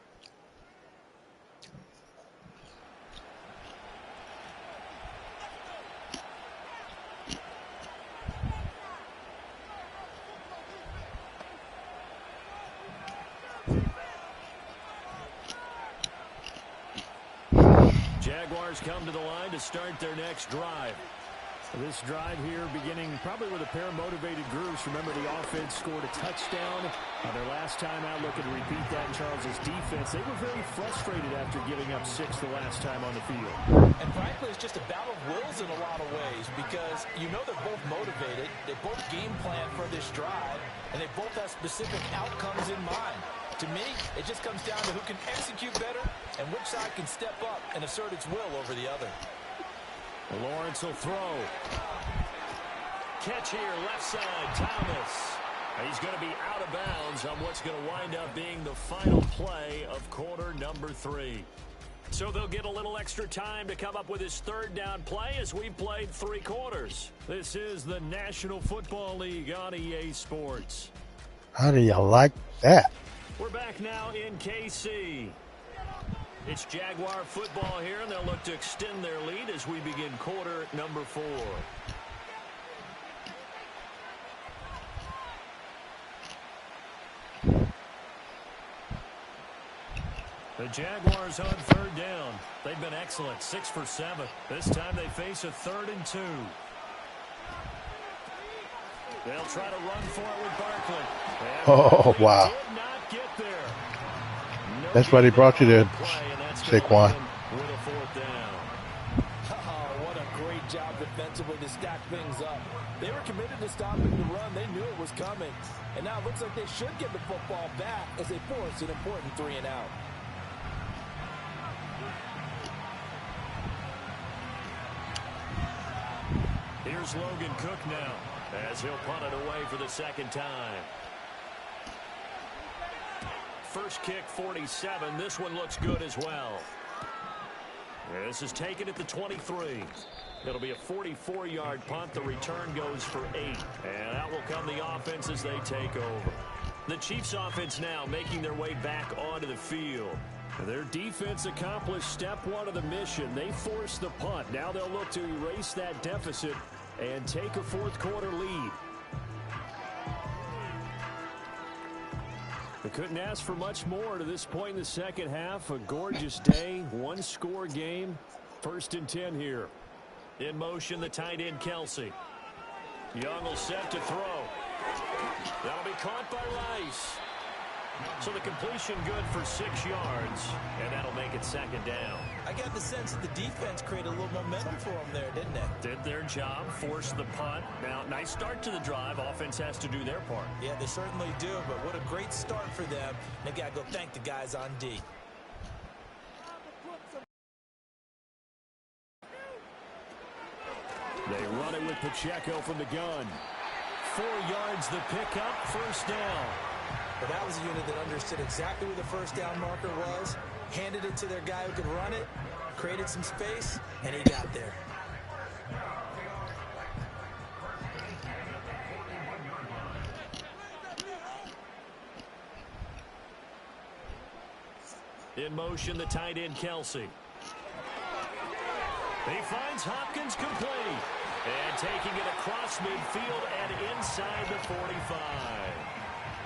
Jaguars come to the line to start their next drive. This drive here beginning probably with a pair of motivated groups. Remember, the offense scored a touchdown their last time out. Looking to repeat that in Charles's defense. They were very frustrated after giving up 6 the last time on the field. And frankly, it's just a battle of wills in a lot of ways because you know they're both motivated. They both game plan for this drive, and they both have specific outcomes in mind. To me, it just comes down to who can execute better and which side can step up and assert its will over the other. Lawrence will throw. Catch here, left side, Thomas. He's going to be out of bounds on what's going to wind up being the final play of quarter number 3. So they'll get a little extra time to come up with his 3rd down play as we've played 3 quarters. This is the National Football League on EA Sports. How do y'all like that? We're back now in KC. It's Jaguar football here, and they'll look to extend their lead as we begin quarter number 4. The Jaguars on 3rd down. They've been excellent, 6 for 7. This time they face a 3rd and 2. They'll try to run for it with Barkley. Oh, wow. Did not get there. No, that's why they brought you there, Saquon. With a 4th down. Oh, what a great job defensively to stack things up. They were committed to stopping the run. They knew it was coming. And now it looks like they should get the football back as they force an important 3 and out. Here's Logan Cook now as he'll punt it away for the 2nd time. First kick, 47. This one looks good as well. This is taken at the 23. It'll be a 44-yard punt. The return goes for 8. And out will come the offense as they take over. The Chiefs offense now making their way back onto the field. Their defense accomplished step 1 of the mission. They forced the punt. Now they'll look to erase that deficit and take a 4th quarter lead. I couldn't ask for much more to this point in the second half. A gorgeous day, one-score game. 1st and 10 here. In motion, the tight end, Kelsey. Young will set to throw. That'll be caught by Rice. So the completion good for 6 yards, and that'll make it 2nd down. I got the sense that the defense created a little momentum for them there, didn't they? Did their job, forced the punt. Now, nice start to the drive. Offense has to do their part. Yeah, they certainly do, but what a great start for them. They've got to go thank the guys on D. They run it with Pacheco from the gun. 4 yards the pickup, 1st down. But that was a unit that understood exactly where the 1st down marker was, handed it to their guy who could run it, created some space, and he got there. In motion, the tight end, Kelsey. He finds Hopkins complete. And taking it across midfield and inside the 45.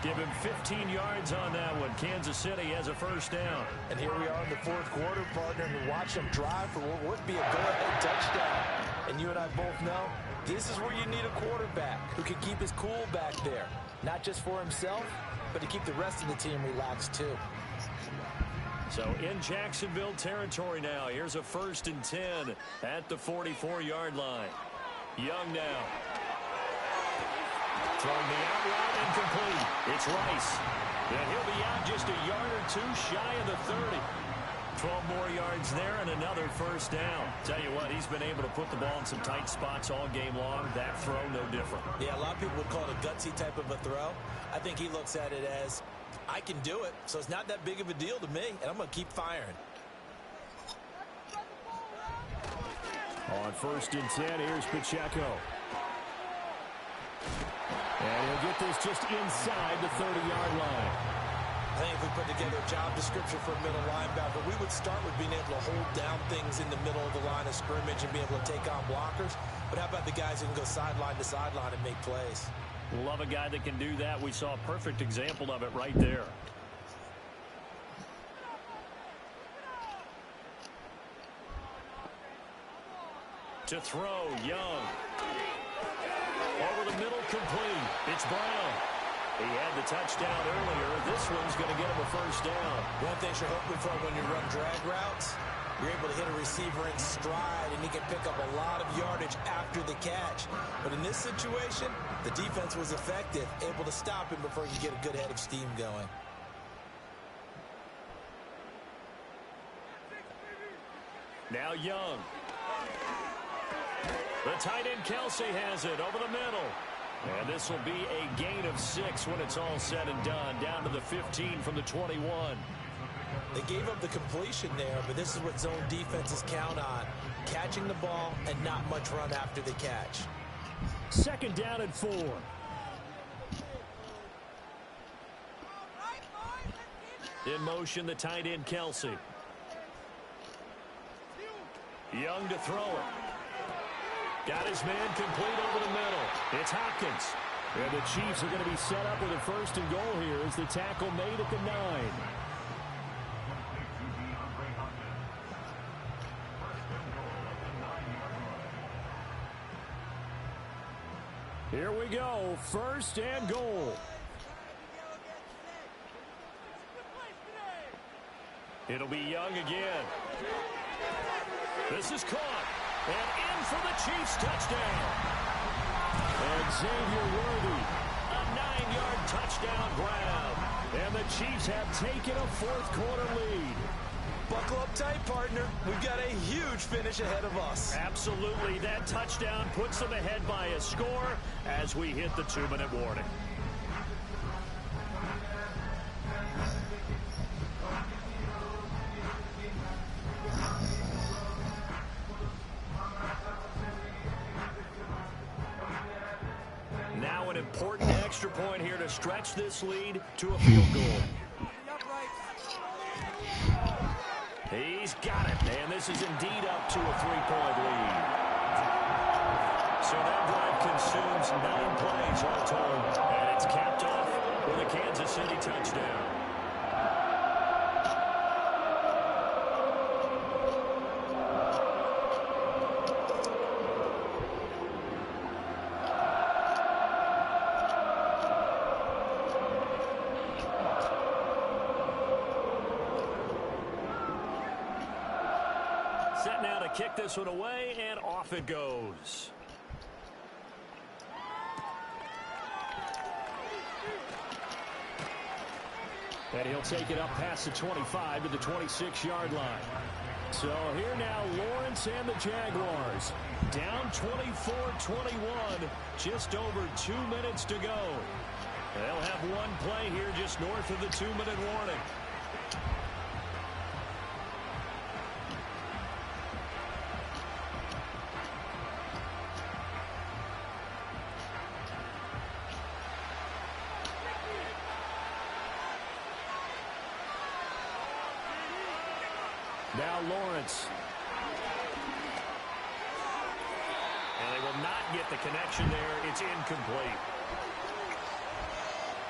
Give him 15 yards on that one. Kansas City has a 1st down. And here we are in the 4th quarter, partner, and watch them drive for what would be a go-ahead touchdown. And you and I both know this is where you need a quarterback who can keep his cool back there. Not just for himself, but to keep the rest of the team relaxed too. So in Jacksonville territory now. Here's a 1st and 10 at the 44-yard line. Young now. Throwing the out route incomplete. It's Rice. And he'll be out just a yard or 2 shy of the 30. 12 more yards there and another 1st down. Tell you what, he's been able to put the ball in some tight spots all game long. That throw, no different. Yeah, a lot of people would call it a gutsy type of a throw. I think he looks at it as, I can do it, so it's not that big of a deal to me, and I'm going to keep firing. On 1st and 10, here's Pacheco. And he'll get this just inside the 30-yard line. I think if we put together a job description for a middle linebacker, we would start with being able to hold down things in the middle of the line of scrimmage and be able to take on blockers. But how about the guys who can go sideline to sideline and make plays? Love a guy that can do that. We saw a perfect example of it right there. To throw, Young. Over the middle, complete. It's Brown. He had the touchdown earlier. This one's going to get him a 1st down. One thing you're hoping for when you run drag routes, you're able to hit a receiver in stride, and he can pick up a lot of yardage after the catch. But in this situation, the defense was effective, able to stop him before you get a good head of steam going. Now Young. The tight end Kelsey has it over the middle. And this will be a gain of 6 when it's all said and done. Down to the 15 from the 21. They gave up the completion there, but this is what zone defenses count on. Catching the ball and not much run after the catch. 2nd down and 4. In motion, the tight end Kelsey. Young to throw it. Got his man complete over the middle. It's Hopkins. And the Chiefs are going to be set up with a 1st and goal here as the tackle made at the 9. Here we go. 1st and goal. It'll be Young again. This is caught. And in for the Chiefs touchdown. And Xavier Worthy, a 9-yard touchdown grab. And the Chiefs have taken a 4th quarter lead. Buckle up tight, partner. We've got a huge finish ahead of us. Absolutely. That touchdown puts them ahead by a score as we hit the 2-minute warning. Now an important extra point here to stretch this lead to a field goal. He's got it, and this is indeed up to a 3-point lead. So that drive consumes 9 plays all told, and it's capped off for the Kansas City touchdown. Set now to kick this one away, and off it goes. And he'll take it up past the 25 to the 26-yard line. So here now, Lawrence and the Jaguars. Down 24-21, just over 2 minutes to go. They'll have one play here just north of the 2-minute warning. Now Lawrence. And they will not get the connection there. It's incomplete.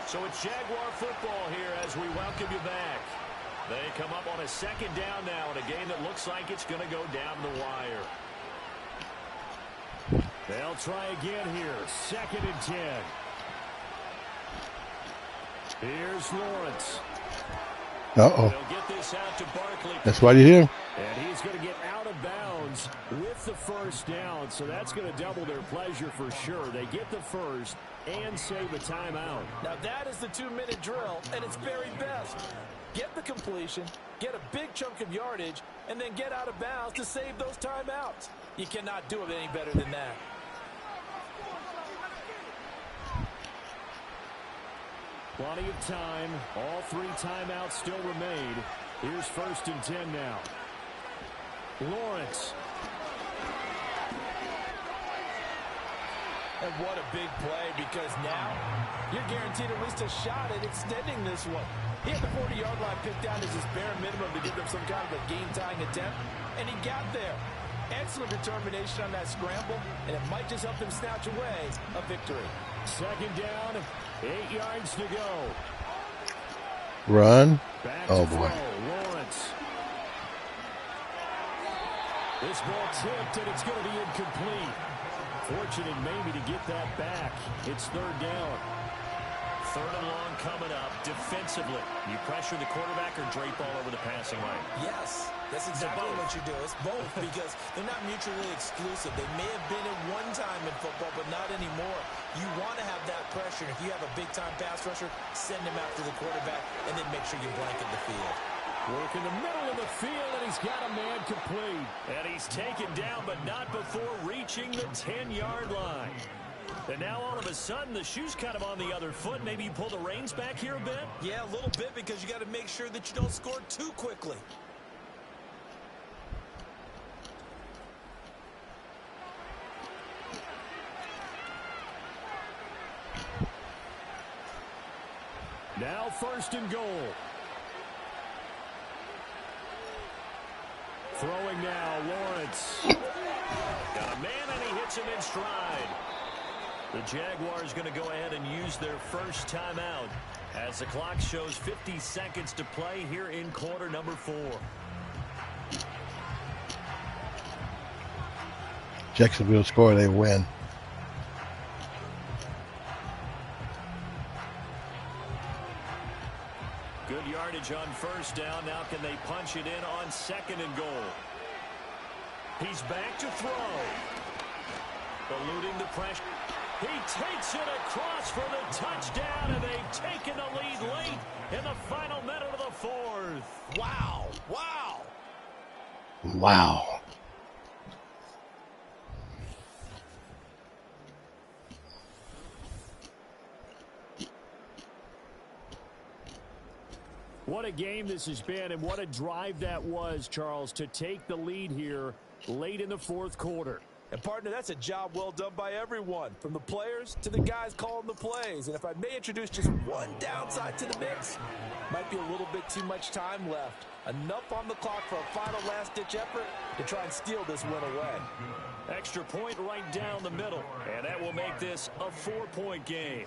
So it's Jaguar football here as we welcome you back. They come up on a second down now in a game that looks like it's going to go down the wire. They'll try again here. 2nd and 10. Here's Lawrence. Uh-oh. They'll get this out to Barkley. That's what you do. And he's going to get out of bounds with the first down, so that's going to double their pleasure for sure. They get the first and save a timeout. Now that is the 2-minute drill at its very best. Get the completion, get a big chunk of yardage, and then get out of bounds to save those timeouts. You cannot do it any better than that. Plenty of time. All 3 timeouts still remain. Here's 1st and 10 now. Lawrence. And what a big play, because now you're guaranteed at least a shot at extending this one. He had the 40-yard line picked out as his bare minimum to give them some kind of a game-tying attempt, and he got there. Excellent determination on that scramble, and it might just help them snatch away a victory. 2nd down, 8 yards to go. Run. Back Oh, to boy. throw, Lawrence. This ball tipped, and it's going to be incomplete. Fortunate maybe to get that back. It's 3rd down. 3rd and long coming up. Defensively, you pressure the quarterback or drape all over the passing lane? Yes, that's exactly what you do. It's both, because they're not mutually exclusive. They may have been at one time in football, but not anymore. You want to have that pressure. If you have a big-time pass rusher, send him after the quarterback, and then make sure you blanket the field. Work in the middle of the field, and he's got a man complete. And he's taken down, but not before reaching the 10-yard line. And now all of a sudden, the shoe's kind of on the other foot. Maybe you pull the reins back here a bit? Yeah, a little bit, because you got to make sure that you don't score too quickly. Now 1st and goal. Throwing now, Lawrence. Got a man, and he hits him in stride. The Jaguars going to go ahead and use their first timeout as the clock shows 50 seconds to play here in quarter number 4. Jacksonville score, they win. Good yardage on 1st down. Now can they punch it in on 2nd and goal? He's back to throw. Eluding the pressure. He takes it across for the touchdown, and they've taken the lead late in the final minute of the 4th. Wow. Wow. Wow. What a game this has been, and what a drive that was, Charles, to take the lead here late in the 4th quarter. And, partner, that's a job well done by everyone, from the players to the guys calling the plays. And if I may introduce just one downside to the mix, might be a little bit too much time left. Enough on the clock for a final last-ditch effort to try and steal this win away. Extra point right down the middle, and that will make this a 4-point game.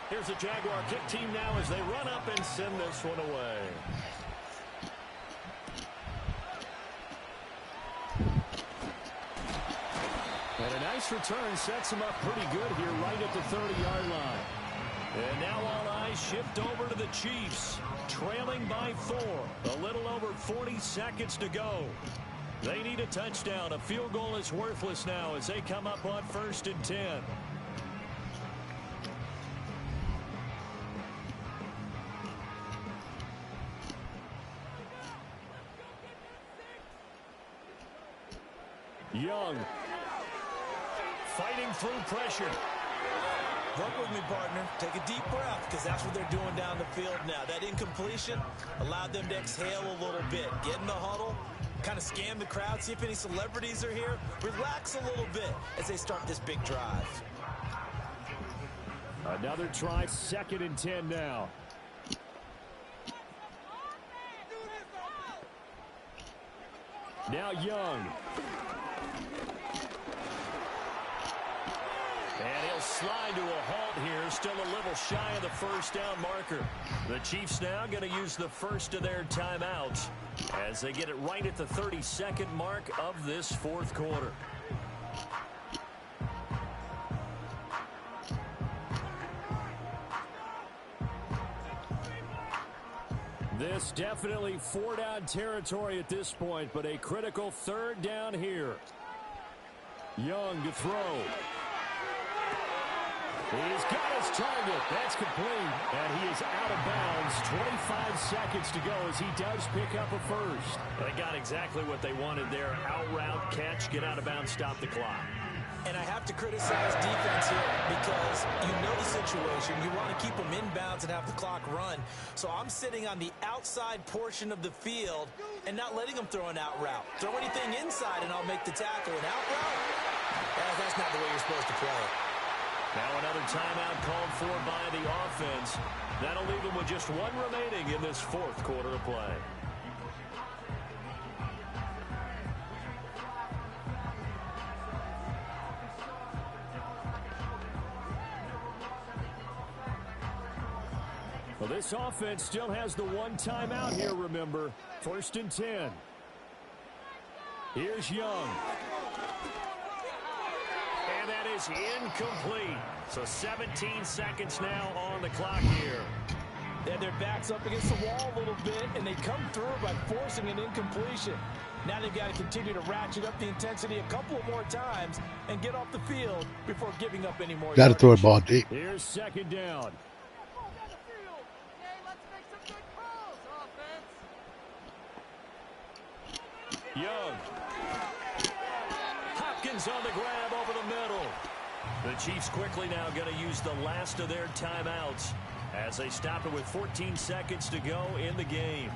Here's the Jaguar kick team now as they run up and send this one away. And a nice return sets him up pretty good here right at the 30-yard line. And now all eyes shift over to the Chiefs, trailing by 4. A little over 40 seconds to go. They need a touchdown. A field goal is worthless now as they come up on 1st and 10. Young fighting through pressure. Work with me, partner. Take a deep breath, because that's what they're doing down the field now. That incompletion allowed them to exhale a little bit. Get in the huddle, kind of scan the crowd, see if any celebrities are here. Relax a little bit as they start this big drive. Another try, 2nd and 10 now. Now Young. And he'll slide to a halt here, still a little shy of the 1st down marker. The Chiefs now going to use the first of their timeouts as they get it right at the 32nd mark of this 4th quarter. This definitely 4-down territory at this point, but a critical 3rd down here. Young to throw. He's got his target. That's complete. And he is out of bounds. 25 seconds to go as he does pick up a first. They got exactly what they wanted there. Out route, catch, get out of bounds, stop the clock. And I have to criticize defense here because you know the situation. You want to keep them inbounds and have the clock run. So I'm sitting on the outside portion of the field and not letting them throw an out route. Throw anything inside and I'll make the tackle. An out route? That's not the way you're supposed to play it. Now another timeout called for by the offense. That'll leave them with just 1 remaining in this 4th quarter of play. Well, this offense still has the 1 timeout here, remember. 1st and 10. Here's Young. And that is incomplete. So 17 seconds now on the clock here. They had their backs up against the wall a little bit, and they come through by forcing an incompletion. Now they've got to continue to ratchet up the intensity a couple more times and get off the field before giving up any more. Got to throw a ball deep. Here's 2nd down. Young. Hopkins on the grab over the middle. The Chiefs quickly now going to use the last of their timeouts as they stop it with 14 seconds to go in the game.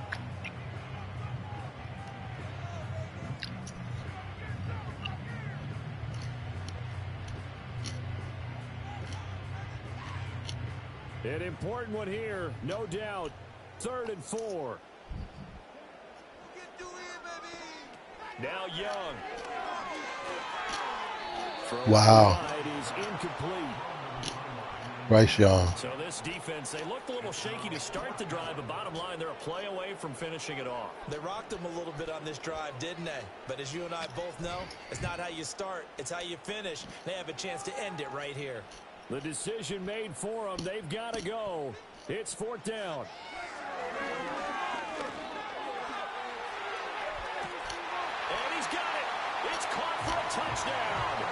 An important one here, no doubt. 3rd and 4. Now Young. Wow. Is incomplete. Bryce Young. So this defense, they looked a little shaky to start the drive, but bottom line, they're a play away from finishing it off. They rocked them a little bit on this drive, didn't they? But as you and I both know, it's not how you start, it's how you finish. They have a chance to end it right here. The decision made for them. They've got to go. It's 4th down. And he's got it. It's caught for a touchdown.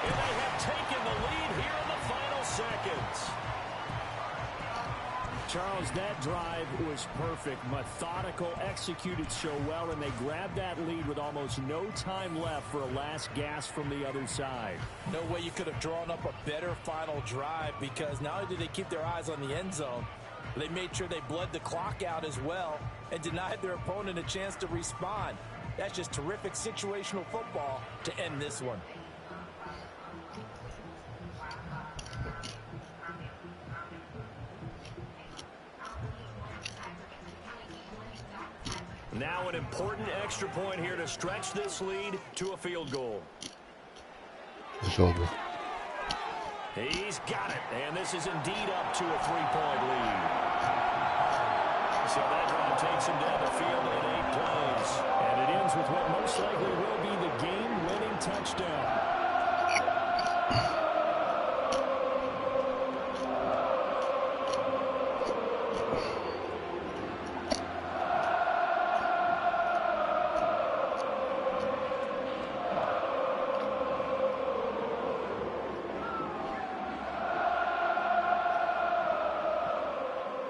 And they have taken the lead here in the final seconds. Charles, that drive was perfect. Methodical, executed so well, and they grabbed that lead with almost no time left for a last gasp from the other side. No way you could have drawn up a better final drive, because not only did they keep their eyes on the end zone, they made sure they bled the clock out as well and denied their opponent a chance to respond. That's just terrific situational football to end this one. Now an important extra point here to stretch this lead to a field goal. It's over. He's got it, and this is indeed up to a 3-point lead. So that drive takes him down the field in 8 plays. And it ends with what most likely will be the game-winning touchdown.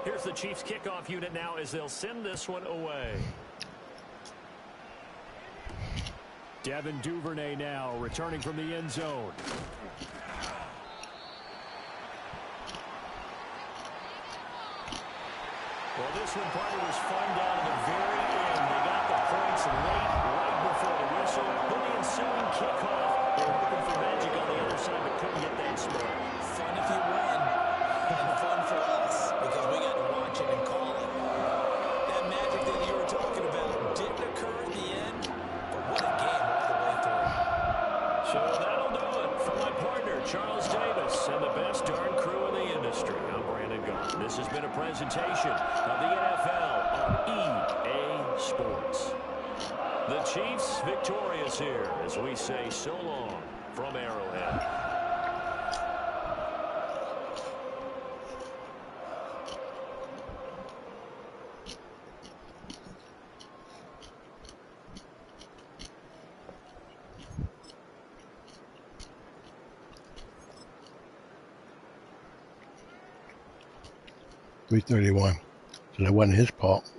Here's the Chiefs kickoff unit now as they'll send this one away. Devin Duvernay now returning from the end zone. Well, this one probably was fun down to the very end. They got the points late, right before the whistle. Then the ensuing kickoff. They were hoping for magic on the other side, but couldn't get that spot. Fun if you won, and fun for us because we got to watch it and call it. That magic that you were talking about didn't occur at the end, but what a game all the way through. So that'll do it for my partner, Charles Davis, and the best darn crew in the industry. I'm Brandon Gault. This has been a presentation of the NFL on EA Sports. The Chiefs victorious here as we say so long from Arrowhead. .331. So that wasn't his fault.